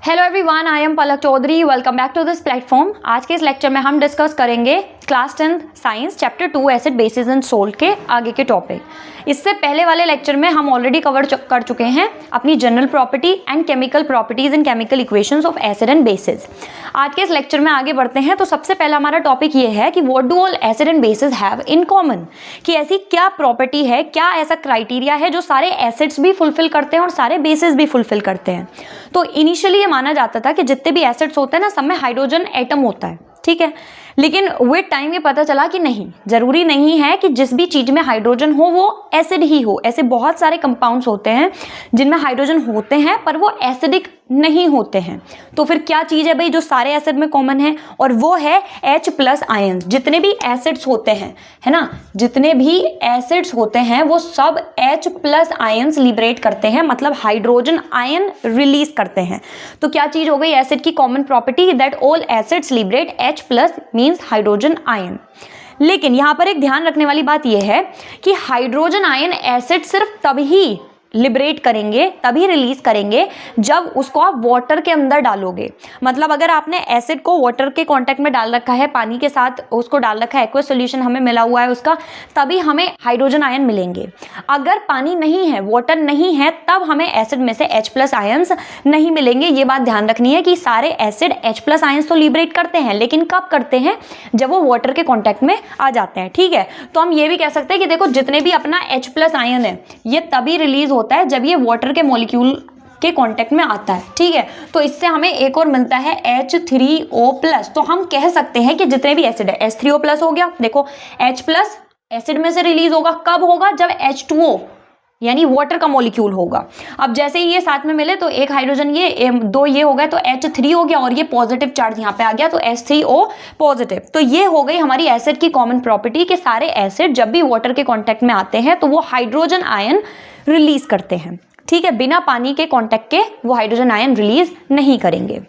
Hello everyone, I am Palak Chaudhary. Welcome back to this platform. आज के इस लेक्चर में हम डिस्कस करेंगे class 10 science chapter 2 acid bases and salt के आगे के टॉपिक। इससे पहले वाले लेक्चर में हम ऑलरेडी कवर कर चुके हैं अपनी general property and chemical properties and chemical equations of acid and basis. आज के इस लेक्चर में आगे बढ़ते हैं। तो सबसे पहला हमारा टॉपिक ये है कि what do all acid and basis have in common, कि ऐसी क्या प्रॉपर्टी है, क्या ऐसा क्राइटेरिया है जो सारे एसिड्स भी फुलफिल करते हैं और सारे बेसिस भी फुलफिल करते हैं। तो इनिशियली ये माना जाता था कि जितने भी एसिड्स होते हैं ना, सब में हाइड्रोजन एटम होता है, ठीक है। लेकिन विद टाइम ये पता चला कि नहीं, जरूरी नहीं है कि जिस भी चीज में हाइड्रोजन हो वो एसिड ही हो। ऐसे बहुत सारे कंपाउंड्स होते हैं जिनमें हाइड्रोजन होते हैं पर वो एसिडिक नहीं होते हैं। तो फिर क्या चीज है भाई जो सारे एसिड में कॉमन है, और वो है H+ आयंस। जितने भी एसिड्स होते हैं, है ना, जितने भी एसिड्स होते हैं वो सब H+ आयंस लिबरेट करते हैं, मतलब हाइड्रोजन आयन रिलीज करते हैं। तो क्या चीज हो गई एसिड की common property, that all acids liberate H+ means hydrogen ion. लेकिन यहां पर एक ध्यान रखने वाली बात यह है कि हाइड्रोजन आयन एसिड सिर्फ तभी लिबरेट करेंगे, तभी रिलीज करेंगे जब उसको आप वाटर के अंदर डालोगे। मतलब अगर आपने एसिड को वाटर के कांटेक्ट में डाल रखा है, पानी के साथ उसको डाल रखा है, एक्वस सॉल्यूशन हमें मिला हुआ है उसका, तभी हमें हाइड्रोजन आयन मिलेंगे। अगर पानी नहीं है, वाटर नहीं है, तब हमें एसिड में से H+ आयंस नहीं मिलेंगे। ये बात ध्यान रखनी है कि सारे एसिड H+ आयंस तो लिबरेट करते हैं, लेकिन कब करते हैं, जब वो वाटर के कांटेक्ट में आ जाते हैं, ठीक है। तो हम ये भी कह सकते हैं कि देखो जितने भी अपना H+ आयन है ये तभी रिलीज होता है जब ये वाटर के मॉलिक्यूल के कांटेक्ट में आता है, ठीक है। तो इससे हमें एक और मिलता है H3O+। तो हम कह सकते हैं कि जितने भी एसिड है, H3O+ हो गया, देखो H+ एसिड में से रिलीज होगा, कब होगा, जब H2O यानी वाटर का मॉलिक्यूल होगा। अब जैसे ही ये साथ में मिले तो एक हाइड्रोजन ये दो ये हो गए तो H3 हो गया, और ये पॉजिटिव चार्ज यहाँ पे आ गया तो H3O+। तो ये हो गई हमारी एसिड की कॉमन प्रॉपर्टी कि सारे एसिड जब भी वाटर के कांटेक्ट में आते हैं तो वो हाइड्रोजन आयन रिलीज करते हैं, ठीक है। बिना पानी के कांटेक्ट के वो हाइड्रोजन आयन रिलीज नहीं करेंगे,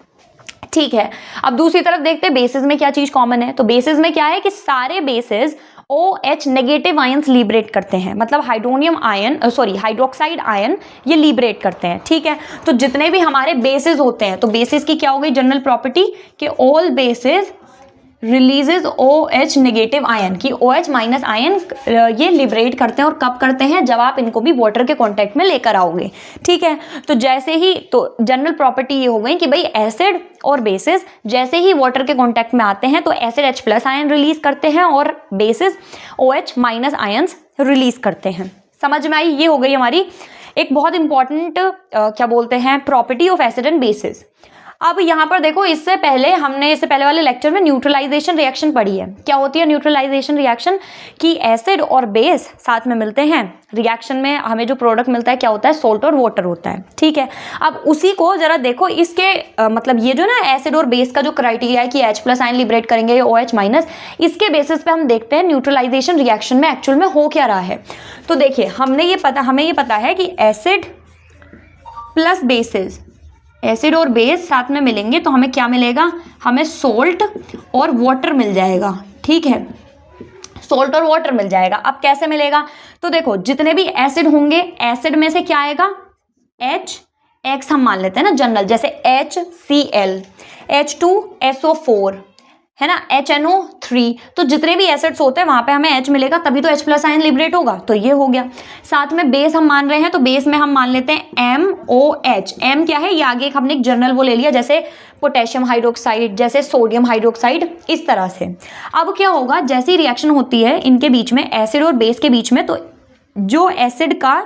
ठीक है। अब दूसरी तरफ देखते हैं बेसिस में क्या चीज कॉमन है। तो बेसिस में क्या है कि सारे basis OH negative ions liberate करते हैं, मतलब हाइड्रोक्साइड आयन ये लिबरेट करते हैं, ठीक है। तो जितने भी हमारे बेसिस होते हैं, तो बेसिस की क्या हो गई जनरल प्रॉपर्टी कि all basis releases OH negative ion, की OH- आयन ये लिबरेट करते हैं। और कब करते हैं, जब आप इनको भी वाटर के कांटेक्ट में लेकर आओगे, ठीक है। तो जैसे ही, तो जनरल प्रॉपर्टी ये हो गई कि भाई एसिड और बेसिस जैसे ही वाटर के कांटेक्ट में आते हैं तो एसिड H+ आयन रिलीज करते हैं और बेसिस OH- आयंस रिलीज करते हैं। समझ में आई? ये हो गई हमारी एक बहुत इंपॉर्टेंट क्या बोलते हैं property of acid and basis. अब यहाँ पर देखो, इससे पहले वाले लेक्चर में न्यूट्रलाइजेशन रिएक्शन पढ़ी है। क्या होती है न्यूट्रलाइजेशन रिएक्शन, कि एसिड और बेस साथ में मिलते हैं, रिएक्शन में हमें जो प्रोडक्ट मिलता है क्या होता है, सोल्ट और वाटर होता है, ठीक है। अब उसी को जरा देखो, इसके मतलब ये जो ना एसिड और बेस का जो क्राइटेरिया है कि H+ आयन लिबरेट करेंगे या OH-, इसके बेसिस पे हम देखते हैं न्यूट्रलाइजेशन रिएक्शन में एक्चुअल में हो क्या रहा है। तो देखिए हमें ये पता है कि एसिड प्लस बेसिस, एसिड और बेस साथ में मिलेंगे तो हमें क्या मिलेगा, हमें सोल्ट और वाटर मिल जाएगा, ठीक है। सोल्ट और वाटर मिल जाएगा। अब कैसे मिलेगा, तो देखो जितने भी एसिड होंगे, एसिड में से क्या आएगा, X हम मान लेते हैं ना जनरल, जैसे HCl, H2SO4, है ना, HNO3। तो जितने भी एसिड्स होते हैं वहां पे हमें H मिलेगा, तभी तो H+ आयन लिबरेट होगा। तो ये हो गया। साथ में बेस हम मान रहे हैं, तो बेस में हम मान लेते हैं MOH। M क्या है, ये आगे हमने एक जनरल वो ले लिया, जैसे पोटेशियम हाइड्रोक्साइड, जैसे सोडियम हाइड्रोक्साइड, इस तरह से। अब क्या होगा, जैसी रिएक्शन होती है इनके बीच में, एसिड और बेस के बीच में, तो जो एसिड का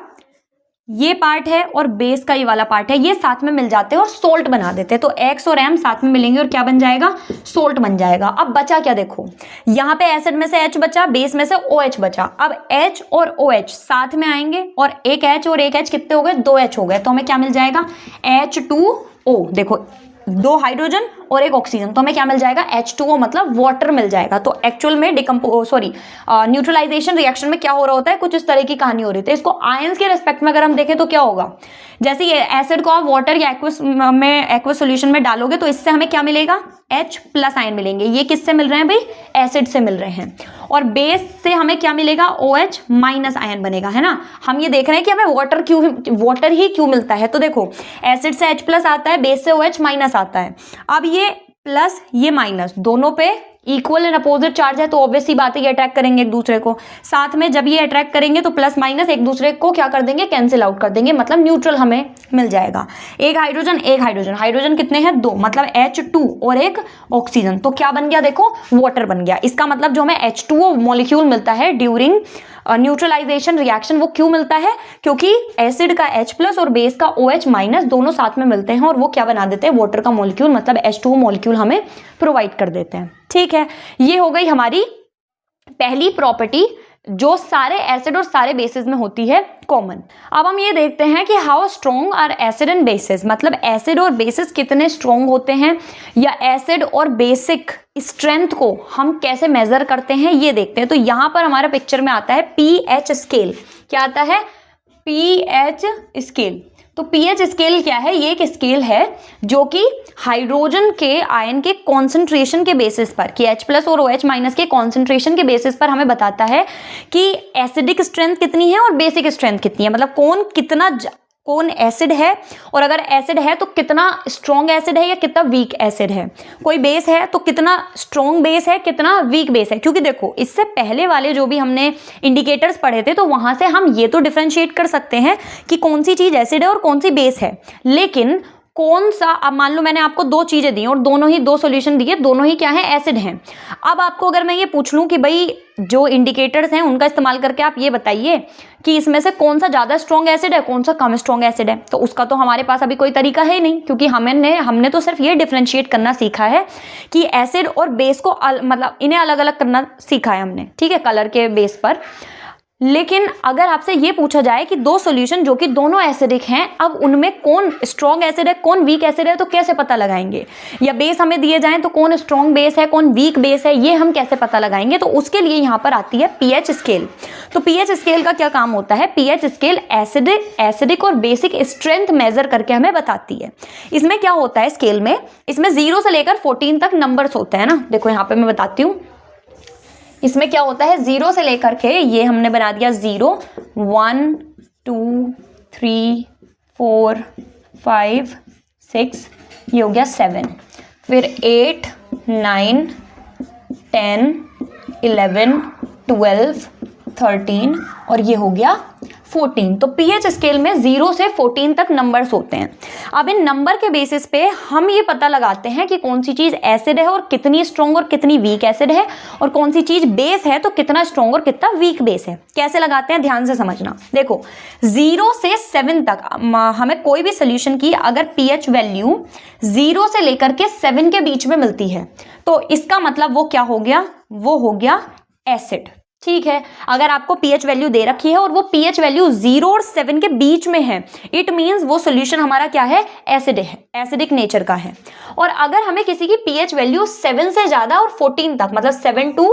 ये पार्ट है और बेस का ये वाला पार्ट है, ये साथ में मिल जाते हैं और सोल्ट बना देते हैं। तो X और M साथ में मिलेंगे और क्या बन जाएगा, सोल्ट बन जाएगा। अब बचा क्या, देखो यहाँ पे एसिड में से H बचा, बेस में से OH बचा। अब H और OH साथ में आएंगे और एक H और एक H कितने हो गए, 2 H हो गए। तो हमें क्या मिल जाएगा, H2O। देखो 2 हाइड्रोजन और एक ऑक्सीजन, तो हमें क्या मिल जाएगा, H2O, मतलब वाटर मिल जाएगा। तो एक्चुअल में न्यूट्रलाइजेशन रिएक्शन में क्या हो रहा होता है, कुछ इस तरह की कहानी हो रही है। इसको आयंस के रेस्पेक्ट में अगर हम देखें तो क्या होगा, जैसे ये एसिड को आप वाटर या एक्वस सॉल्यूशन में डालोगे तो इससे हमें क्या मिलेगा, H प्लस आयन मिलेंगे। ये किससे मिल रहे हैं भाई? एसिड से मिल रहे हैं। और बेस से हमें क्या मिलेगा? OH माइनस आयन बनेगा, है ना। हम ये देख रहे हैं कि हमें वाटर ही क्यों मिलता है। तो देखो एसिड से H प्लस आता है, बेस से OH माइनस आता है। अब ये प्लस ये माइनस दोनों पे इक्वल एंड अपोजिट चार्ज है, तो ऑब्वियस ही बात है ये अट्रैक्ट करेंगे एक दूसरे को। साथ में जब ये अट्रैक्ट करेंगे तो प्लस माइनस एक दूसरे को क्या कर देंगे? कैंसिल आउट कर देंगे, मतलब न्यूट्रल हमें मिल जाएगा। एक हाइड्रोजन हाइड्रोजन कितने हैं? 2, मतलब H2 और एक ऑक्सीजन। तो क्या बन गया? देखो वाटर बन गया। इसका मतलब जो हमें H2O मॉलिक्यूल मिलता है ड्यूरिंग न्यूट्रलाइजेशन रिएक्शन, वो क्यों मिलता है? क्योंकि एसिड का H प्लस और बेस का OH माइनस दोनों साथ में मिलते हैं और वो क्या बना देते हैं? वाटर का मॉलिक्यूल, मतलब H2O मॉलिक्यूल हमें प्रोवाइड कर देते हैं। ठीक है, ये हो गई हमारी पहली प्रॉपर्टी जो सारे एसिड और सारे बेसिस में होती है कॉमन। अब हम ये देखते हैं कि how strong are acid and bases, मतलब एसिड और बेसिस कितने स्ट्रॉन्ग होते हैं, या एसिड और बेसिक स्ट्रेंथ को हम कैसे मेजर करते हैं ये देखते हैं। तो यहाँ पर हमारा पिक्चर में आता है pH स्केल। क्या आता है? pH scale. तो pH स्केल क्या है? ये एक स्केल है जो कि हाइड्रोजन के आयन के कॉन्सेंट्रेशन के बेसिस पर, कि H प्लस और OH माइनस के कॉन्सेंट्रेशन के बेसिस पर हमें बताता है कि एसिडिक स्ट्रेंथ कितनी है और बेसिक स्ट्रेंथ कितनी है, मतलब कौन एसिड है, और अगर एसिड है तो कितना स्ट्रॉन्ग एसिड है या कितना वीक एसिड है। कोई बेस है तो कितना स्ट्रॉन्ग बेस है, कितना वीक बेस है। क्योंकि देखो इससे पहले वाले जो भी हमने इंडिकेटर्स पढ़े थे तो वहां से हम ये तो डिफरेंशिएट कर सकते हैं कि कौन सी चीज एसिड है और कौन सी बेस है, लेकिन कौन सा, अब मान लो मैंने आपको 2 चीजें दी और दोनों ही 2 सॉल्यूशन दिए, दोनों ही क्या है? एसिड हैं। अब आपको अगर मैं ये पूछ लूं कि भाई जो इंडिकेटर्स हैं उनका इस्तेमाल करके आप ये बताइए कि इसमें से कौन सा ज्यादा स्ट्रॉन्ग एसिड है, कौन सा कम स्ट्रॉन्ग एसिड है, तो उसका तो हमारे पास अभी कोई तरीका है ही नहीं, क्योंकि हमने तो सिर्फ ये डिफरेंशिएट करना सीखा है कि एसिड और बेस को मतलब इन्हें अलग अलग करना सीखा है हमने, ठीक है, कलर के बेस पर। लेकिन अगर आपसे ये पूछा जाए कि 2 सॉल्यूशन जो कि दोनों एसिडिक हैं, अब उनमें कौन स्ट्रॉन्ग एसिड है कौन वीक एसिड है, तो कैसे पता लगाएंगे? या बेस हमें दिए जाएं तो कौन स्ट्रॉन्ग बेस है कौन वीक बेस है, ये हम कैसे पता लगाएंगे? तो उसके लिए यहाँ पर आती है pH स्केल। तो pH स्केल का क्या काम होता है? pH स्केल एसिडिक और बेसिक स्ट्रेंथ मेजर करके हमें बताती है। इसमें क्या होता है स्केल में? इसमें 0 से लेकर 14 तक नंबर्स होते हैं ना। देखो यहाँ पे मैं बताती हूँ, इसमें क्या होता है? 0 से लेकर के, ये हमने बना दिया 0, 1, 2, 3, 4, 5, 6, ये हो गया 7, फिर 8, 9, 10, 11, 12, 13 और ये हो गया 14। तो pH स्केल में 0 से 14 तक नंबर्स होते हैं। अब इन नंबर के बेसिस पे हम ये पता लगाते हैं कि कौन सी चीज एसिड है और कितनी स्ट्रॉन्ग और कितनी वीक एसिड है, और कौन सी चीज बेस है तो कितना स्ट्रॉन्ग और कितना वीक बेस है। कैसे लगाते हैं ध्यान से समझना। देखो 0 से 7 तक हमें कोई भी सोल्यूशन की अगर pH वैल्यू 0 से लेकर के 7 के बीच में मिलती है तो इसका मतलब वो क्या हो गया? वो हो गया एसिड। ठीक है, अगर आपको pH वैल्यू दे रखी है और वो pH वैल्यू 0 और 7 के बीच में है, इट मींस वो सॉल्यूशन हमारा क्या है? एसिड है, एसिडिक नेचर का है। और अगर हमें किसी की pH वैल्यू 7 से ज्यादा और 14 तक, मतलब 7 to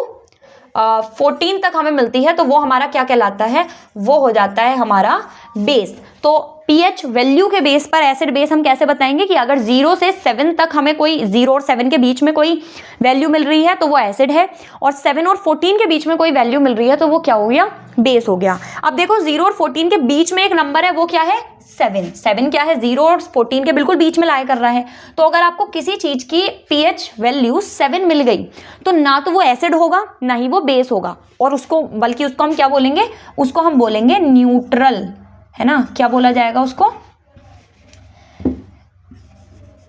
14 तक हमें मिलती है तो वो हमारा क्या कहलाता है? वो हो जाता है हमारा बेस। तो pH वैल्यू के बेस पर एसिड बेस हम कैसे बताएंगे कि अगर 0 से 7 तक हमें कोई 0 और 7 के बीच में कोई वैल्यू मिल रही है तो वो एसिड है, और 7 और 14 के बीच में कोई वैल्यू मिल रही है तो वो क्या हो गया? बेस हो गया। अब देखो 0 और 14 के बीच में एक नंबर है, वो क्या है? 7 क्या है? 0 और 14 के बिल्कुल बीच में लाया कर रहा है। तो अगर आपको किसी चीज की pH वैल्यू 7 मिल गई तो ना तो वो एसिड होगा ना ही वो बेस होगा, और उसको बल्कि उसको हम क्या बोलेंगे? उसको हम बोलेंगे न्यूट्रल, है ना। क्या बोला जाएगा उसको?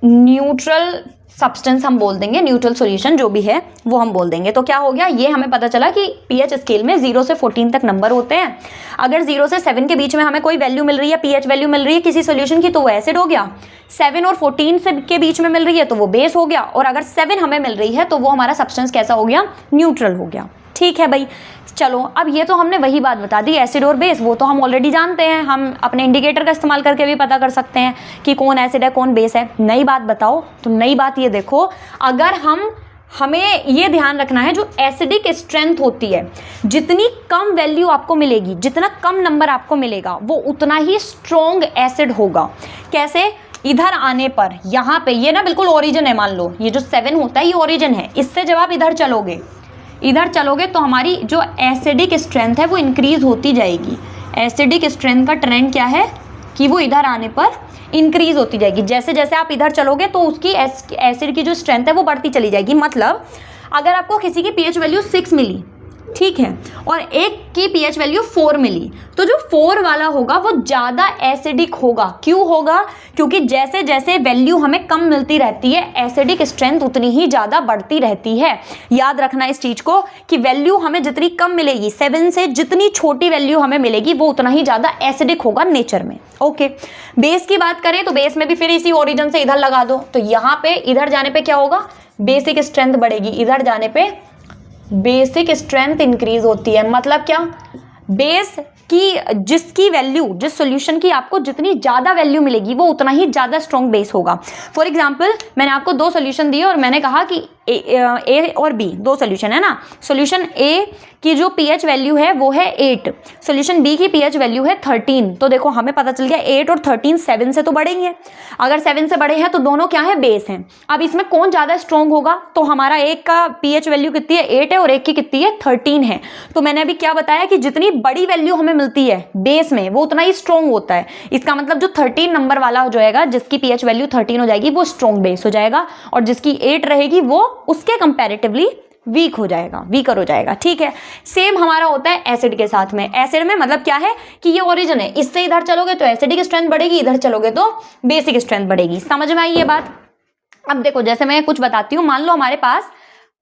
न्यूट्रल सब्सटेंस हम बोल देंगे, न्यूट्रल सॉल्यूशन जो भी है वो हम बोल देंगे। तो क्या हो गया? ये हमें पता चला कि pH स्केल में 0 से 14 तक नंबर होते हैं। अगर 0 से 7 के बीच में हमें कोई वैल्यू मिल रही है, pH वैल्यू मिल रही है किसी सॉल्यूशन की, तो वो एसिड हो गया। 7 और 14 के बीच में मिल रही है तो वो बेस हो गया, और अगर 7 हमें मिल रही है तो वो हमारा सब्सटेंस कैसा हो गया? न्यूट्रल हो गया। ठीक है भाई, चलो अब ये तो हमने वही बात बता दी, एसिड और बेस वो तो हम ऑलरेडी जानते हैं, हम अपने इंडिकेटर का इस्तेमाल करके भी पता कर सकते हैं कि कौन एसिड है कौन बेस है। नई बात बताओ, तो नई बात ये देखो, अगर हमें ये ध्यान रखना है जो एसिडिक स्ट्रेंथ होती है, जितनी कम वैल्यू आपको मिलेगी, जितना कम नंबर आपको मिलेगा, वो उतना ही स्ट्रॉन्ग एसिड होगा। कैसे? इधर आने पर यहाँ पे ये ना बिल्कुल ओरिजिन है, मान लो ये जो 7 होता है ये ओरिजिन है, इससे जब आप इधर चलोगे तो हमारी जो एसिडिक स्ट्रेंथ है वो इंक्रीज होती जाएगी। एसिडिक स्ट्रेंथ का ट्रेंड क्या है कि वो इधर आने पर इंक्रीज होती जाएगी। जैसे जैसे आप इधर चलोगे तो उसकी एसिड की जो स्ट्रेंथ है वो बढ़ती चली जाएगी। मतलब अगर आपको किसी की पीएच वैल्यू 6 मिली, ठीक है, और एक की पीएच वैल्यू 4 मिली, तो जो 4 वाला होगा वो ज़्यादा एसिडिक होगा। क्यों होगा? क्योंकि जैसे जैसे वैल्यू हमें कम मिलती रहती है एसिडिक स्ट्रेंथ उतनी ही ज़्यादा बढ़ती रहती है। याद रखना इस चीज़ को कि वैल्यू हमें जितनी कम मिलेगी, 7 से जितनी छोटी वैल्यू हमें मिलेगी वो उतना ही ज़्यादा एसिडिक होगा नेचर में। ओके, बेस की बात करें तो बेस में भी फिर इसी ओरिजिन से इधर लगा दो, तो यहाँ पे इधर जाने पे क्या होगा, बेसिक स्ट्रेंथ बढ़ेगी, इधर जाने पे बेसिक स्ट्रेंथ इंक्रीज होती है। मतलब क्या, बेस की जिसकी वैल्यू, जिस सॉल्यूशन की आपको जितनी ज़्यादा वैल्यू मिलेगी वो उतना ही ज़्यादा स्ट्रॉन्ग बेस होगा। फॉर एग्जांपल मैंने आपको 2 सॉल्यूशन दिए और मैंने कहा कि ए और बी 2 सॉल्यूशन है ना। सॉल्यूशन ए की जो पीएच वैल्यू है वो है 8, सॉल्यूशन बी की पीएच वैल्यू है 13। तो देखो हमें पता चल गया 8 और 13 7 से तो बड़े ही हैं। अगर 7 से बड़े हैं तो दोनों क्या है, बेस हैं। अब इसमें कौन ज़्यादा स्ट्रॉन्ग होगा, तो हमारा एक का पीएच वैल्यू कितनी है 8 है और एक की कितनी है 13 है। तो मैंने अभी क्या बताया कि जितनी बड़ी वैल्यू हमें मिलती है बेस में वो उतना ही स्ट्रॉन्ग होता है। इसका मतलब जो 13 नंबर वाला हो जाएगा, जिसकी पीएच वैल्यू 13 हो जाएगी वो स्ट्रॉन्ग बेस हो जाएगा, और जिसकी 8 रहेगी वो उसके कंपैरेटिवली वीक हो जाएगा, वीकर हो जाएगा। ठीक है, सेम हमारा होता है एसिड के साथ में। एसिड में मतलब क्या है कि ये ओरिजिन है, इससे इधर चलोगे तो एसिडिक स्ट्रेंथ बढ़ेगी, इधर चलोगे तो बेसिक स्ट्रेंथ बढ़ेगी। समझ में आई ये बात? अब देखो जैसे मैं कुछ बताती हूँ, मान लो हमारे पास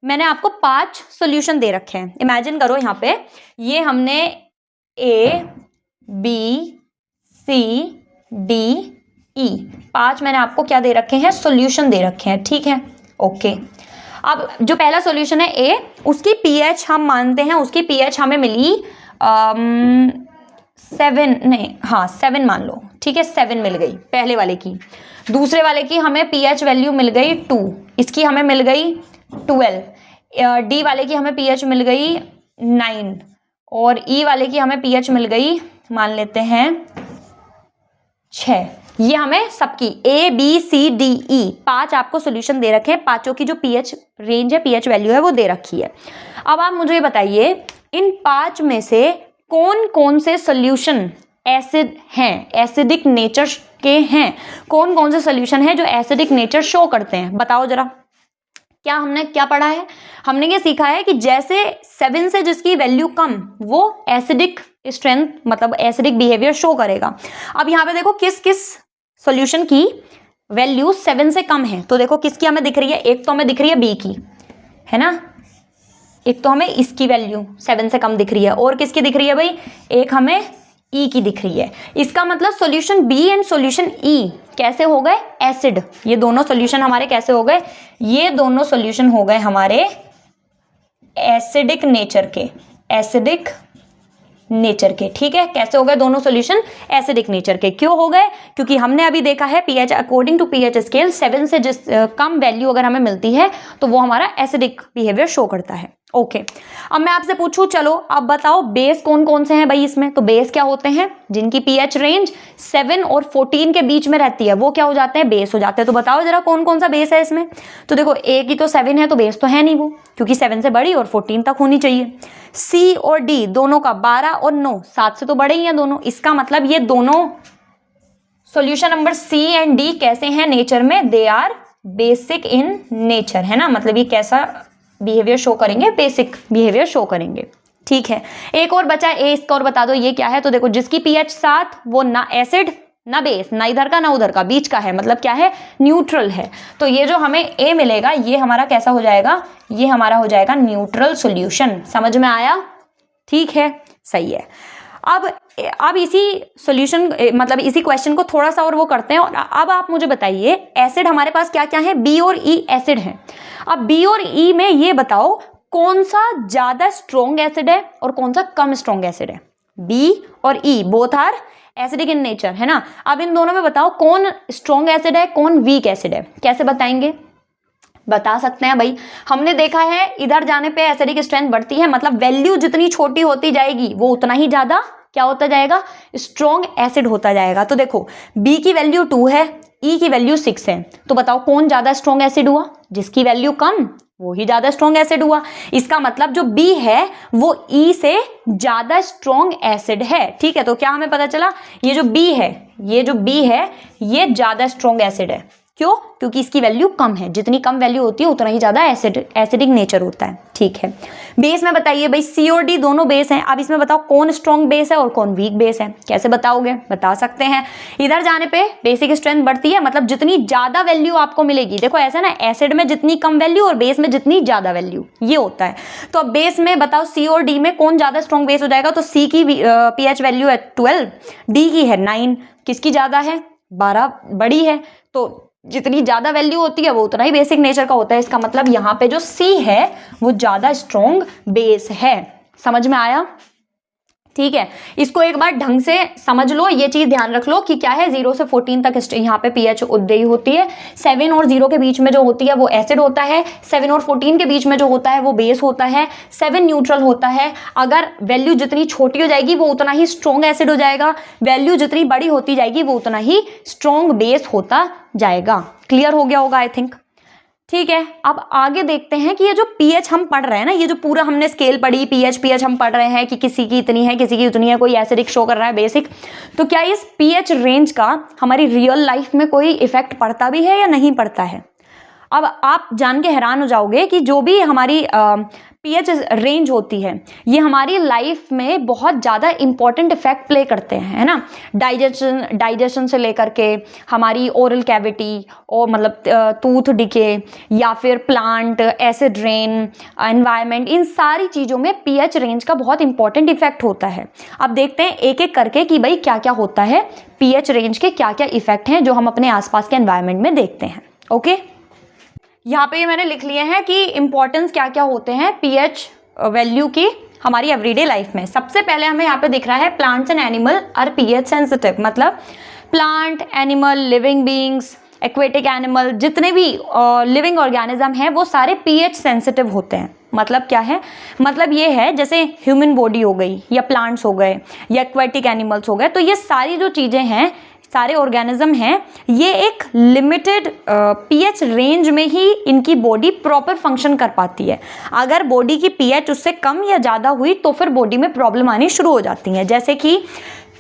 मैंने आपको 5 सॉल्यूशन दे रखे हैं। इमेजिन करो यहाँ पे ये हमने A B C D E 5 मैंने आपको क्या दे रखे हैं, सॉल्यूशन दे रखे हैं। ठीक है, ओके। अब जो पहला सॉल्यूशन है ए, उसकी पीएच हम मानते हैं, उसकी पीएच हमें मिली 7 मान लो, ठीक है, 7 मिल गई पहले वाले की। दूसरे वाले की हमें पीएच वैल्यू मिल गई 2, इसकी हमें मिल गई 12। डी वाले की हमें पीएच मिल गई 9 और ई वाले की हमें पीएच मिल गई मान लेते हैं 6। ये हमें सबकी A B C D E 5 आपको सॉल्यूशन दे रखे हैं, पांचों की जो पीएच रेंज है, पीएच वैल्यू है वो दे रखी है। अब आप मुझे बताइए इन 5 में से कौन कौन से सॉल्यूशन एसिड हैं, एसिडिक नेचर के हैं, कौन कौन से सॉल्यूशन हैं जो एसिडिक नेचर शो करते हैं, बताओ जरा। क्या हमने क्या पढ़ा है? हमने ये सीखा है कि जैसे 7 से जिसकी वैल्यू कम वो एसिडिक स्ट्रेंथ मतलब एसिडिक बिहेवियर शो करेगा। अब यहाँ पे देखो किस किस सॉल्यूशन की वैल्यू 7 से कम है, तो देखो किसकी हमें दिख रही है, एक तो हमें दिख रही है बी की, है ना, एक तो हमें इसकी वैल्यू 7 से कम दिख रही है, और किसकी दिख रही है भाई, एक हमें ई की दिख रही है। इसका मतलब सॉल्यूशन बी एंड सॉल्यूशन ई कैसे हो गए, एसिड। ये दोनों सॉल्यूशन हमारे कैसे हो गए, ये दोनों सॉल्यूशन हो गए हमारे एसिडिक नेचर के, एसिडिक नेचर के। ठीक है, कैसे हो गए दोनों सॉल्यूशन, एसिडिक नेचर के। क्यों हो गए? क्योंकि हमने अभी देखा है pH according to pH scale 7 से जिस कम वैल्यू अगर हमें मिलती है तो वो हमारा एसिडिक बिहेवियर शो करता है। ओके, अब मैं आपसे पूछूं, चलो अब बताओ बेस कौन कौन से हैं भाई इसमें। तो बेस क्या होते हैं, जिनकी पीएच रेंज 7 और 14 के बीच में रहती है वो क्या हो जाते हैं, बेस हो जाते हैं। तो बताओ जरा कौन कौन सा बेस है इसमें। तो देखो ए की तो 7 है तो बेस तो है नहीं वो, क्योंकि 7 से बड़ी और 14 तक होनी चाहिए। सी और डी दोनों का 12 और 9 7 से तो बड़े ही हैं दोनों। इसका मतलब ये दोनों solution number C and D कैसे हैं नेचर में, they are basic in nature, है ना। मतलब ये कैसा बिहेवियर शो करेंगे, बेसिक बिहेवियर शो करेंगे। ठीक है, एक और बचा ए, इसका और बता दो ये क्या है। तो देखो जिसकी पीएच 7 वो ना एसिड ना बेस, ना इधर का ना उधर का, बीच का है, मतलब क्या है, न्यूट्रल है। तो ये जो हमें ए मिलेगा ये हमारा कैसा हो जाएगा, ये हमारा हो जाएगा न्यूट्रल सॉल्यूशन। समझ में आया? ठीक है, सही है। अब इसी सॉल्यूशन मतलब इसी क्वेश्चन को थोड़ा सा और वो करते हैं। और अब आप मुझे बताइए एसिड हमारे पास क्या क्या है, बी और ई एसिड है। अब बी और ई में ये बताओ कौन सा ज्यादा स्ट्रॉन्ग एसिड है और कौन सा कम स्ट्रॉन्ग एसिड है। बी और E both are acidic in nature, है ना। अब इन दोनों में बताओ कौन स्ट्रॉन्ग एसिड है, कौन वीक एसिड है। कैसे बताएंगे? बता सकते हैं भाई, हमने देखा है इधर जाने पे एसिडिक स्ट्रेंथ बढ़ती है, मतलब वैल्यू जितनी छोटी होती जाएगी वो उतना ही ज्यादा क्या होता जाएगा, स्ट्रॉन्ग एसिड होता जाएगा। तो देखो बी की वैल्यू 2 है, ई की वैल्यू 6 है, तो बताओ कौन ज़्यादा स्ट्रॉन्ग एसिड हुआ? जिसकी वैल्यू कम वो ही ज़्यादा स्ट्रॉन्ग एसिड हुआ। इसका मतलब जो बी है वो ई से ज़्यादा स्ट्रॉन्ग एसिड है। ठीक है, तो क्या हमें पता चला? ये जो बी है ये ज़्यादा स्ट्रॉन्ग एसिड है। क्यों? क्योंकि इसकी वैल्यू कम है। जितनी कम वैल्यू होती है उतना ही ज़्यादा एसिडिक नेचर होता है। ठीक है, बेस में बताइए भाई, सी और डी दोनों बेस हैं। अब इसमें बताओ कौन स्ट्रॉन्ग बेस है और कौन वीक बेस है। कैसे बताओगे? बता सकते हैं, इधर जाने पे बेसिक स्ट्रेंथ बढ़ती है, मतलब जितनी ज़्यादा वैल्यू आपको मिलेगी। देखो ऐसा ना, एसिड में जितनी कम वैल्यू और बेस में जितनी ज़्यादा वैल्यू, ये होता है। तो अब बेस में बताओ सी और डी में कौन ज़्यादा स्ट्रॉन्ग बेस हो जाएगा? तो सी की pH वैल्यू है 12, डी की है 9। किसकी ज़्यादा है? 12 बड़ी है। तो जितनी ज़्यादा वैल्यू होती है वो उतना ही बेसिक नेचर का होता है। इसका मतलब यहाँ पे जो सी है वो ज़्यादा स्ट्रॉन्ग बेस है। समझ में आया? ठीक है, इसको एक बार ढंग से समझ लो, ये चीज ध्यान रख लो कि क्या है, 0 से 14 तक यहाँ पे pH उद्देयी होती है। 7 और 0 के बीच में जो होती है वो एसिड होता है। 7 और 14 के बीच में जो होता है वो बेस होता है। 7 न्यूट्रल होता है। अगर वैल्यू जितनी छोटी हो जाएगी वो उतना ही स्ट्रॉन्ग एसिड हो जाएगा, वैल्यू जितनी बड़ी होती जाएगी वो उतना ही स्ट्रॉन्ग बेस होता जाएगा। क्लियर हो गया होगा आई थिंक। ठीक है, अब आगे देखते हैं कि ये जो pH हम पढ़ रहे हैं ना, ये जो पूरा हमने स्केल पढ़ी, pH हम पढ़ रहे हैं कि किसी की इतनी है, किसी की उतनी है, कोई एसिडिक शो कर रहा है, बेसिक। तो क्या इस pH रेंज का हमारी रियल लाइफ में कोई इफेक्ट पड़ता भी है या नहीं पड़ता है? अब आप जान के हैरान हो जाओगे कि जो भी हमारी pH रेंज होती है ये हमारी लाइफ में बहुत ज़्यादा इंपॉर्टेंट इफेक्ट प्ले करते हैं, है ना। डाइजेशन से लेकर के हमारी ओरल कैविटी और मतलब टूथ डिके या फिर प्लांट, एसिड रेन, एनवायरनमेंट, इन सारी चीज़ों में pH रेंज का बहुत इंपॉर्टेंट इफेक्ट होता है। अब देखते हैं एक एक करके कि भाई क्या क्या होता है, pH रेंज के क्या क्या इफेक्ट हैं जो हम अपने आसपास के एनवायरनमेंट में देखते हैं। ओके, यहाँ पे मैंने लिख लिए हैं कि इंपॉर्टेंस क्या क्या होते हैं pH वैल्यू की हमारी एवरीडे लाइफ में। सबसे पहले हमें यहाँ पे दिख रहा है plants and animal are pH sensitive, मतलब plant, animal, living beings, aquatic animal, जितने भी लिविंग ऑर्गेनिज्म हैं वो सारे pH सेंसिटिव होते हैं। मतलब क्या है? मतलब ये है जैसे ह्यूमन बॉडी हो गई या प्लांट्स हो गए या एक्वेटिक एनिमल्स हो गए, तो ये सारी जो चीज़ें हैं, सारे ऑर्गेनिज्म हैं, ये एक लिमिटेड pH रेंज में ही इनकी बॉडी प्रॉपर फंक्शन कर पाती है। अगर बॉडी की pH उससे कम या ज़्यादा हुई तो फिर बॉडी में प्रॉब्लम आनी शुरू हो जाती है। जैसे कि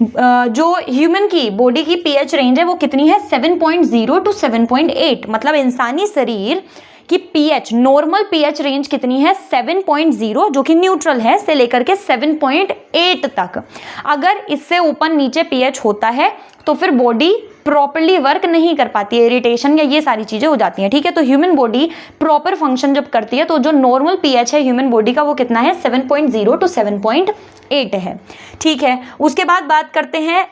जो ह्यूमन की बॉडी की pH रेंज है वो कितनी है? 7.0 to 7.8, मतलब इंसानी शरीर कि pH नॉर्मल pH रेंज कितनी है? 7.0 जो कि न्यूट्रल है से लेकर के 7.8 तक। अगर इससे ऊपर नीचे pH होता है तो फिर बॉडी प्रॉपरली वर्क नहीं कर पाती है, इरिटेशन या ये सारी चीज़ें हो जाती हैं। ठीक है, तो ह्यूमन बॉडी प्रॉपर फंक्शन जब करती है तो जो नॉर्मल pH है ह्यूमन बॉडी का वो कितना है? 7.0 to 7.8 है। ठीक है, उसके बाद बात करते हैं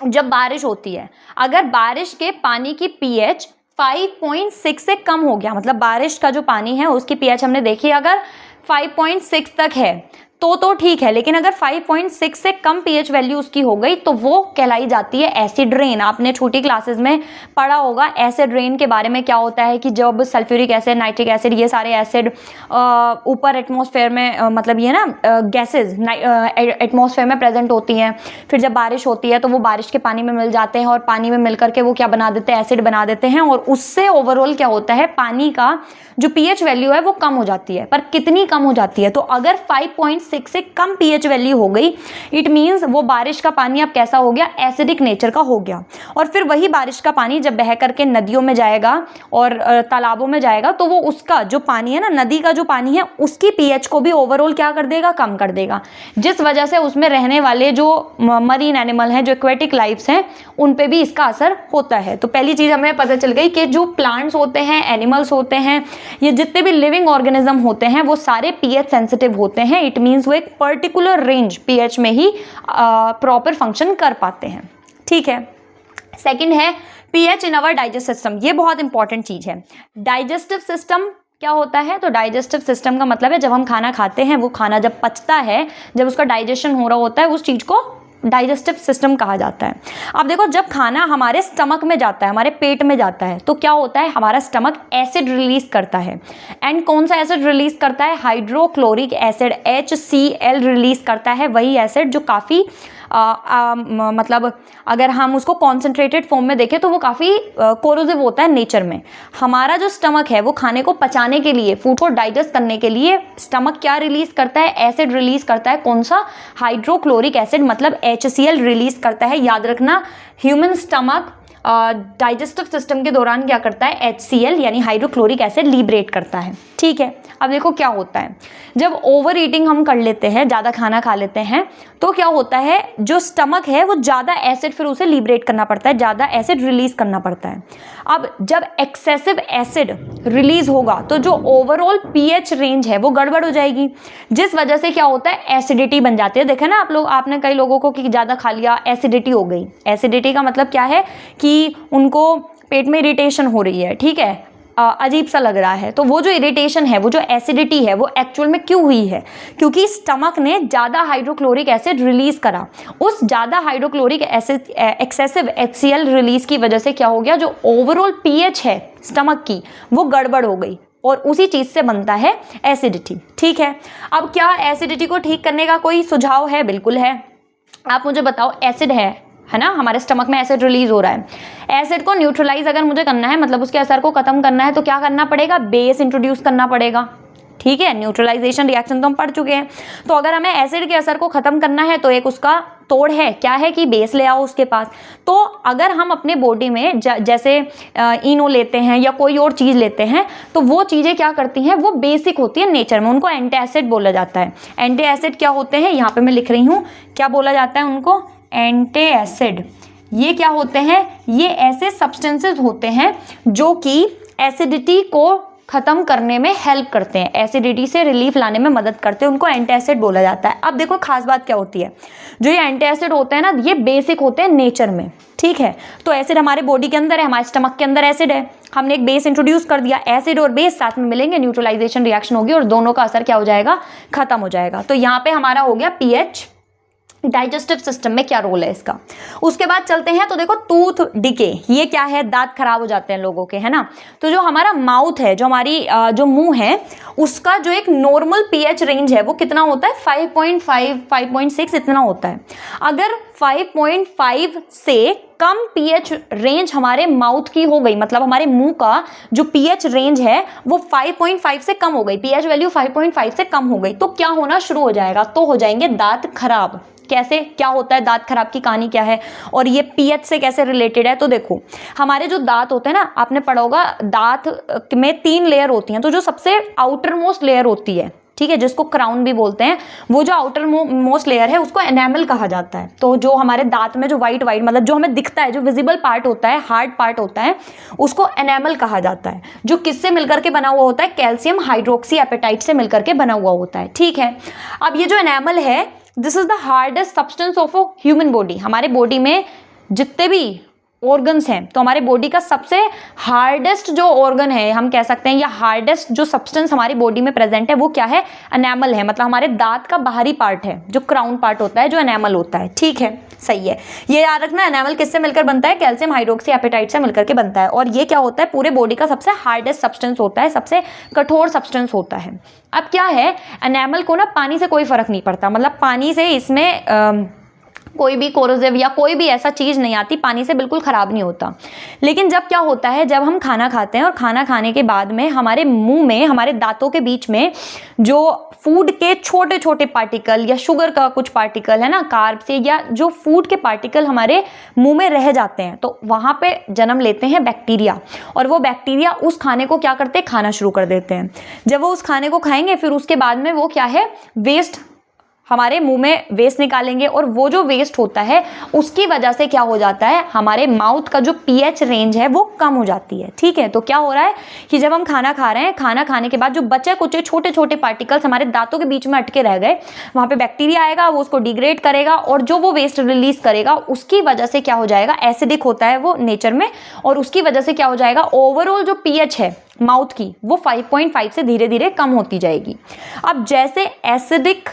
जब बारिश होती है, अगर बारिश के पानी की pH 5.6 से कम हो गया, मतलब बारिश का जो पानी है उसकी pH हमने देखी अगर 5.6 तक है तो ठीक है, लेकिन अगर 5.6 से कम pH वैल्यू उसकी हो गई तो वो कहलाई जाती है एसिड रेन। आपने छोटी क्लासेस में पढ़ा होगा एसिड रेन के बारे में। क्या होता है कि जब सल्फ्यूरिक एसिड, नाइट्रिक एसिड, ये सारे एसिड ऊपर एटमॉस्फेयर में मतलब ये ना गैसेज एटमॉस्फेयर में प्रेजेंट होती हैं, फिर जब बारिश होती है तो वो बारिश के पानी में मिल जाते हैं और पानी में मिल करके वो क्या बना देते हैं? एसिड बना देते हैं, और उससे ओवरऑल क्या होता है? पानी का जो pH वैल्यू है वो कम हो जाती है। पर कितनी कम हो जाती है? तो अगर 5.6 से कम pH वैल्यू हो गई, इट मीन्स वो बारिश का पानी अब कैसा हो गया? एसिडिक नेचर का हो गया। और फिर वही बारिश का पानी जब बह करके नदियों में जाएगा और तालाबों में जाएगा तो वो उसका जो पानी है ना, नदी का जो पानी है, उसकी pH को भी ओवरऑल क्या कर देगा? कम कर देगा, जिस वजह से उसमें रहने वाले जो मरीन एनिमल हैं, जो एक्वेटिक लाइफ्स हैं, उन पे भी इसका असर होता है। तो पहली चीज़ हमें पता चल गई कि जो प्लांट्स होते हैं, एनिमल्स होते हैं, ये जितने भी लिविंग ऑर्गेनिज्म होते हैं वो सारे pH सेंसिटिव होते हैं। इट मीन्स वो एक पर्टिकुलर रेंज pH में ही प्रॉपर फंक्शन कर पाते हैं। ठीक है, सेकंड है pH in our digestive system. ये बहुत इंपॉर्टेंट चीज़ है। डाइजेस्टिव सिस्टम क्या होता है? तो डाइजेस्टिव सिस्टम का मतलब है जब हम खाना खाते हैं, वो खाना जब पचता है, जब उसका डाइजेशन हो रहा होता है, उस चीज़ को डाइजेस्टिव सिस्टम कहा जाता है। अब देखो, जब खाना हमारे स्टमक में जाता है, हमारे पेट में जाता है, तो क्या होता है? हमारा स्टमक एसिड रिलीज करता है। एंड कौन सा एसिड रिलीज करता है? हाइड्रोक्लोरिक एसिड, HCl रिलीज करता है। वही एसिड जो काफ़ी मतलब अगर हम उसको कॉन्सेंट्रेटेड फॉर्म में देखें तो वो काफ़ी कोरोसिव होता है नेचर में। हमारा जो स्टमक है वो खाने को पचाने के लिए, फूड को डाइजेस्ट करने के लिए स्टमक क्या रिलीज करता है, एसिड रिलीज करता है। कौन सा? हाइड्रोक्लोरिक एसिड, मतलब HCl रिलीज करता है। याद रखना, ह्यूमन स्टमक डाइजेस्टिव सिस्टम के दौरान क्या करता है? HCl यानी हाइड्रोक्लोरिक एसिड लिबरेट करता है। ठीक है, अब देखो क्या होता है, जब ओवर ईटिंग हम कर लेते हैं, ज़्यादा खाना खा लेते हैं, तो क्या होता है, जो स्टमक है वो ज़्यादा एसिड फिर उसे लिबरेट करना पड़ता है, ज़्यादा एसिड रिलीज करना पड़ता है। अब जब एक्सेसिव एसिड रिलीज होगा तो जो ओवरऑल pH रेंज है वो गड़बड़ हो जाएगी, जिस वजह से क्या होता है? एसिडिटी बन जाती है। देखे ना आप लोग, आपने कई लोगों को कि ज़्यादा खा लिया, एसिडिटी हो गई। एसिडिटी का मतलब क्या है कि उनको पेट में इरिटेशन हो रही है, ठीक है, अजीब सा लग रहा है। तो वो जो इरिटेशन है, वो जो एसिडिटी है, वो एक्चुअल में क्यों हुई है? क्योंकि स्टमक ने ज़्यादा हाइड्रोक्लोरिक एसिड रिलीज करा। उस ज़्यादा hydrochloric acid, excessive HCl release की वजह से क्या हो गया, जो ओवरऑल pH है स्टमक की वो गड़बड़ हो गई, और उसी चीज़ से बनता है एसिडिटी। ठीक है, अब क्या एसिडिटी को ठीक करने का कोई सुझाव है? बिल्कुल है। आप मुझे बताओ, एसिड है ना, हमारे स्टमक में एसिड रिलीज हो रहा है। एसिड को न्यूट्रलाइज अगर मुझे करना है, मतलब उसके असर को खत्म करना है, तो क्या करना पड़ेगा? बेस इंट्रोड्यूस करना पड़ेगा। ठीक है, न्यूट्रलाइजेशन रिएक्शन तो हम पढ़ चुके हैं। तो अगर हमें एसिड के असर को खत्म करना है तो एक उसका तोड़ है, क्या है कि बेस ले आओ उसके पास। तो अगर हम अपने बॉडी में जैसे इनो लेते हैं या कोई और चीज़ लेते हैं, तो वो चीज़ें क्या करती हैं, वो बेसिक होती है नेचर में, उनको एंटी एसिड बोला जाता है। एंटी एसिड क्या होते हैं, यहाँ पे मैं लिख रही हूँ, क्या बोला जाता है उनको? Anti acid. ये क्या होते हैं? ये ऐसे सब्सटेंसेस होते हैं जो कि एसिडिटी को खत्म करने में हेल्प करते हैं, एसिडिटी से रिलीफ लाने में मदद करते हैं, उनको एंटी एसिड बोला जाता है। अब देखो खास बात क्या होती है, जो ये एंटी एसिड होते हैं ना, ये बेसिक होते हैं नेचर में। ठीक है, तो एसिड हमारे बॉडी के अंदर है, हमारे स्टमक के अंदर एसिड है, हमने एक बेस इंट्रोड्यूस कर दिया, एसिड और बेस साथ में मिलेंगे, न्यूट्रलाइजेशन रिएक्शन होगी और दोनों का असर क्या हो जाएगा? खत्म हो जाएगा। तो यहाँ पे हमारा हो गया pH। डाइजेस्टिव सिस्टम में क्या रोल है इसका। उसके बाद चलते हैं, तो देखो टूथ डिके, ये क्या है? दांत खराब हो जाते हैं लोगों के, है ना। तो जो हमारा माउथ है, जो हमारी जो मुंह है, उसका जो एक नॉर्मल pH रेंज है वो कितना होता है? 5.5 5.6 इतना होता है। अगर 5.5 से कम pH रेंज हमारे माउथ की हो गई, मतलब हमारे मुंह का जो pH रेंज है वो 5.5 से कम हो गई, pH वैल्यू 5.5 से कम हो गई, तो क्या होना शुरू हो जाएगा? तो हो जाएंगे दांत खराब। कैसे, क्या होता है दांत खराब की कहानी क्या है और ये pH से कैसे रिलेटेड है? तो देखो, हमारे जो दांत होते हैं ना, आपने पढ़ा होगा, दांत में 3 लेयर होती हैं। तो जो सबसे आउटर मोस्ट लेयर होती है, ठीक है, जिसको क्राउन भी बोलते हैं, वो जो आउटर मोस्ट लेयर है उसको एनामल कहा जाता है। तो जो हमारे दांत में जो वाइट मतलब जो हमें दिखता है, जो विजिबल पार्ट होता है, हार्ड पार्ट होता है, उसको एनामल कहा जाता है, जो किससे मिलकर के बना हुआ होता है? कैल्शियम हाइड्रोक्सी एपेटाइट से मिलकर के बना हुआ होता है। ठीक है, अब ये जो एनामल है, this is the hardest substance of a human body. हमारे बॉडी में जितने भी ऑर्गन्स हैं, तो हमारे बॉडी का सबसे हार्डेस्ट जो ऑर्गन है, हम कह सकते हैं, या हार्डेस्ट जो सब्सटेंस हमारी बॉडी में प्रेजेंट है, वो क्या है? एनामल है। मतलब हमारे दांत का बाहरी पार्ट है, जो क्राउन पार्ट होता है, जो एनामल होता है। ठीक है, सही है, ये याद रखना। एनामल किससे मिलकर बनता है? कैल्शियम हाइड्रोक्सी एपेटाइट से मिलकर के बनता है, और ये क्या होता है? पूरे बॉडी का सबसे हार्डेस्ट सब्सटेंस होता है, सबसे कठोर सब्सटेंस होता है। अब क्या है, एनामल को ना पानी से कोई फर्क नहीं पड़ता, मतलब पानी से इसमें कोई भी कोरोसिव या कोई भी ऐसा चीज़ नहीं आती, पानी से बिल्कुल ख़राब नहीं होता। लेकिन जब क्या होता है, जब हम खाना खाते हैं और खाना खाने के बाद में हमारे मुंह में, हमारे दांतों के बीच में जो फूड के छोटे छोटे पार्टिकल या शुगर का कुछ पार्टिकल है ना, कार्ब से, या जो फूड के पार्टिकल हमारे मुंह में रह जाते हैं, तो वहाँ पे जन्म लेते हैं बैक्टीरिया, और वो बैक्टीरिया उस खाने को क्या करते हैं? खाना शुरू कर देते हैं। जब वो उस खाने को खाएंगे, फिर उसके बाद में वो क्या है? वेस्ट, हमारे मुंह में वेस्ट निकालेंगे, और वो जो वेस्ट होता है उसकी वजह से क्या हो जाता है? हमारे माउथ का जो pH रेंज है वो कम हो जाती है। ठीक है, तो क्या हो रहा है कि जब हम खाना खा रहे हैं, खाना खाने के बाद जो बचे कुछ छोटे छोटे पार्टिकल्स हमारे दांतों के बीच में अटके रह गए, वहाँ पे बैक्टीरिया आएगा, वो उसको डिग्रेड करेगा, और जो वो वेस्ट रिलीज करेगा उसकी वजह से क्या हो जाएगा? एसिडिक होता है वो नेचर में, और उसकी वजह से क्या हो जाएगा? ओवरऑल जो pH है माउथ की, वो 5.5 से धीरे धीरे कम होती जाएगी। अब जैसे एसिडिक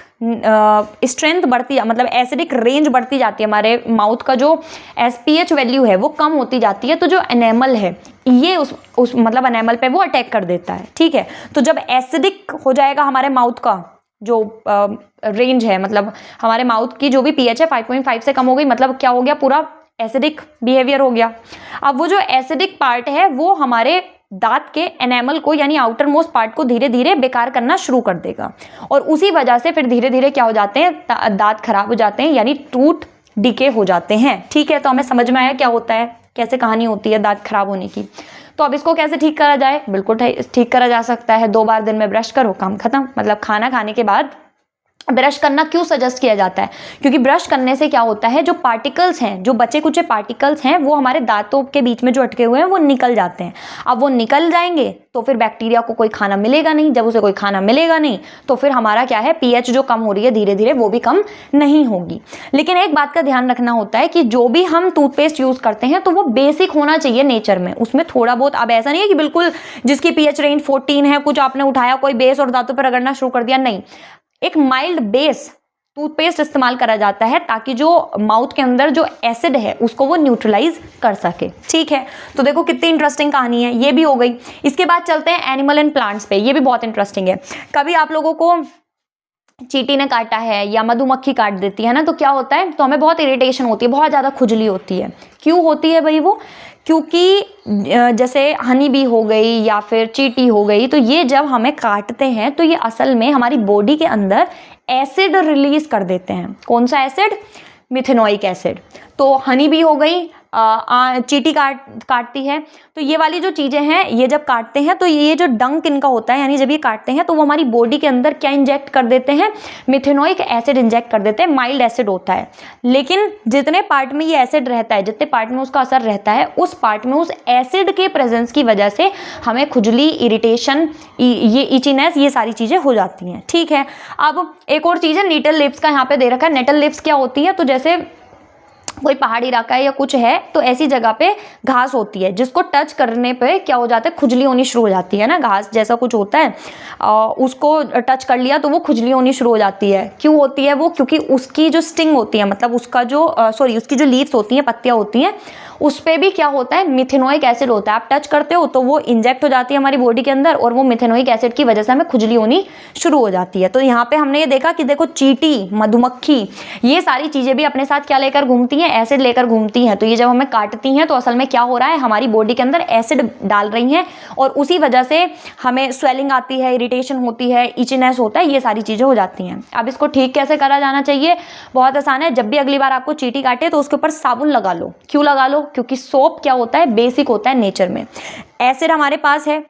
स्ट्रेंथ बढ़ती, मतलब एसिडिक रेंज बढ़ती जाती है, हमारे माउथ का जो pH वैल्यू है वो कम होती जाती है, तो जो एनामल है ये उस मतलब एनामल पे वो अटैक कर देता है। ठीक है, तो जब एसिडिक हो जाएगा हमारे माउथ का जो रेंज है, मतलब हमारे माउथ की जो भी pH है 5.5 से कम हो गई, मतलब क्या हो गया, पूरा एसिडिक बिहेवियर हो गया। अब वो जो एसिडिक पार्ट है वो हमारे दांत के एनेमल को यानी आउटर मोस्ट पार्ट को धीरे धीरे बेकार करना शुरू कर देगा, और उसी वजह से फिर धीरे धीरे क्या हो जाते हैं, दांत खराब हो जाते हैं, यानी टूथ डिके हो जाते हैं। ठीक है, तो हमें समझ में आया क्या होता है, कैसे कहानी होती है दांत खराब होने की। तो अब इसको कैसे ठीक करा जाए? बिल्कुल ठीक करा जा सकता है, 2 बार दिन में ब्रश करो, काम खत्म। मतलब खाना खाने के बाद ब्रश करना क्यों सजेस्ट किया जाता है? क्योंकि ब्रश करने से क्या होता है, जो पार्टिकल्स हैं, जो बचे कुचे पार्टिकल्स हैं, वो हमारे दांतों के बीच में जो अटके हुए हैं वो निकल जाते हैं। अब वो निकल जाएंगे तो फिर बैक्टीरिया को कोई खाना मिलेगा नहीं, जब उसे कोई खाना मिलेगा नहीं तो फिर हमारा क्या है, pH जो कम हो रही है धीरे धीरे वो भी कम नहीं होगी। लेकिन एक बात का ध्यान रखना होता है कि जो भी हम टूथपेस्ट यूज करते हैं तो वो बेसिक होना चाहिए नेचर में, उसमें थोड़ा बहुत, अब ऐसा नहीं है कि बिल्कुल जिसकी pH रेंज 14 है, कुछ आपने उठाया कोई बेस और दांतों पर रगड़ना शुरू कर दिया, नहीं। एक माइल्ड बेस टूथपेस्ट इस्तेमाल करा जाता है ताकि जो माउथ के अंदर जो एसिड है उसको वो न्यूट्रलाइज कर सके। ठीक है, तो देखो कितनी इंटरेस्टिंग कहानी है, ये भी हो गई। इसके बाद चलते हैं एनिमल एंड प्लांट्स पे, ये भी बहुत इंटरेस्टिंग है। कभी आप लोगों को चींटी ने काटा है या मधुमक्खी काट देती है ना, तो क्या होता है, तो हमें बहुत इरिटेशन होती है, बहुत ज़्यादा खुजली होती है। क्यों होती है भाई वो? क्योंकि जैसे हनी बी हो गई या फिर चींटी हो गई, तो ये जब हमें काटते हैं तो ये असल में हमारी बॉडी के अंदर एसिड रिलीज कर देते हैं। कौन सा एसिड? Methanoic acid. तो हनी बी हो गई, चींटी काटती है, तो ये वाली जो चीज़ें हैं ये जब काटते हैं तो ये जो डंक इनका होता है, यानी जब ये काटते हैं तो वो हमारी बॉडी के अंदर क्या इंजेक्ट कर देते हैं, मिथेनोइक एसिड इंजेक्ट कर देते हैं। माइल्ड एसिड होता है, लेकिन जितने पार्ट में ये एसिड रहता है, जितने पार्ट में उसका असर रहता है, उस पार्ट में उस एसिड के प्रेजेंस की वजह से हमें खुजली, इरिटेशन, ये इचीनेस, ये सारी चीज़ें हो जाती हैं। ठीक है, अब एक और चीज़ है, नेटल लिप्स का यहाँ पे दे रखा है। नेटल लिप्स क्या होती है, तो जैसे कोई पहाड़ी इलाका है या कुछ है तो ऐसी जगह पे घास होती है जिसको टच करने पे क्या हो जाता है, खुजली होनी शुरू हो जाती है ना, घास जैसा कुछ होता है, उसको टच कर लिया तो वो खुजली होनी शुरू हो जाती है। क्यों होती है वो? क्योंकि उसकी जो स्टिंग होती है, मतलब उसका जो उसकी जो लीव्स होती हैं, पत्तियां होती हैं, उस पर भी क्या होता है, मिथेनोइक एसिड होता है। आप टच करते हो तो वो इंजेक्ट हो जाती है हमारी बॉडी के अंदर, और वो मिथेनोइक एसिड की वजह से हमें खुजली होनी शुरू हो जाती है। तो यहाँ पे हमने ये देखा कि देखो चींटी, मधुमक्खी, ये सारी चीज़ें भी अपने साथ क्या लेकर घूमती हैं, एसिड लेकर घूमती हैं। तो ये जब हमें काटती हैं तो असल में क्या हो रहा है, हमारी बॉडी के अंदर एसिड डाल रही हैं, और उसी वजह से हमें स्वेलिंग आती है, इरिटेशन होती है, इचीनेस होता है, ये सारी चीज़ें हो जाती हैं। अब इसको ठीक कैसे करा जाना चाहिए? बहुत आसान है, जब भी अगली बार आपको चींटी काटे तो उसके ऊपर साबुन लगा लो। क्यों लगा लो? क्योंकि सोप क्या होता है, बेसिक होता है नेचर में। एसिड हमारे पास है,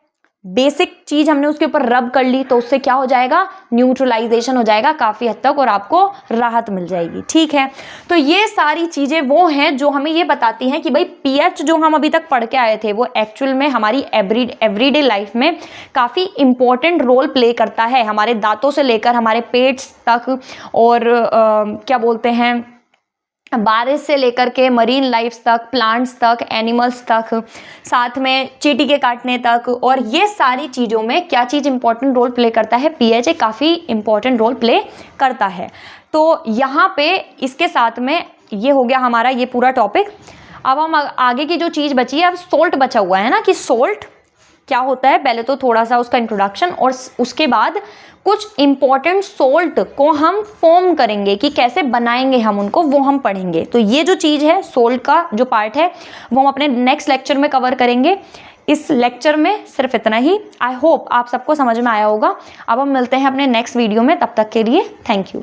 बेसिक चीज हमने उसके ऊपर रब कर ली तो उससे क्या हो जाएगा, न्यूट्रलाइजेशन हो जाएगा काफी हद तक, और आपको राहत मिल जाएगी। ठीक है, तो ये सारी चीजें वो हैं जो हमें ये बताती हैं कि भाई pH जो हम अभी तक पढ़ के आए थे वो एक्चुअल में हमारी एवरीडे लाइफ में काफी इंपॉर्टेंट रोल प्ले करता है, हमारे दांतों से लेकर हमारे पेट तक, और क्या बोलते हैं, बारिश से लेकर के मरीन लाइफ तक, प्लांट्स तक, एनिमल्स तक, साथ में चींटी के काटने तक। और ये सारी चीज़ों में क्या चीज़ इंपॉर्टेंट रोल प्ले करता है, pH काफ़ी इंपॉर्टेंट रोल प्ले करता है। तो यहाँ पे इसके साथ में ये हो गया हमारा ये पूरा टॉपिक। अब हम आगे की जो चीज़ बची है, अब सोल्ट बचा हुआ है ना, कि सोल्ट क्या होता है, पहले तो थोड़ा सा उसका इंट्रोडक्शन, और उसके बाद कुछ इंपॉर्टेंट सोल्ट को हम फॉर्म करेंगे कि कैसे बनाएंगे हम उनको, वो हम पढ़ेंगे। तो ये जो चीज़ है, सोल्ट का जो पार्ट है, वो हम अपने नेक्स्ट लेक्चर में कवर करेंगे। इस लेक्चर में सिर्फ इतना ही। आई होप आप सबको समझ में आया होगा। अब हम मिलते हैं अपने नेक्स्ट वीडियो में, तब तक के लिए थैंक यू।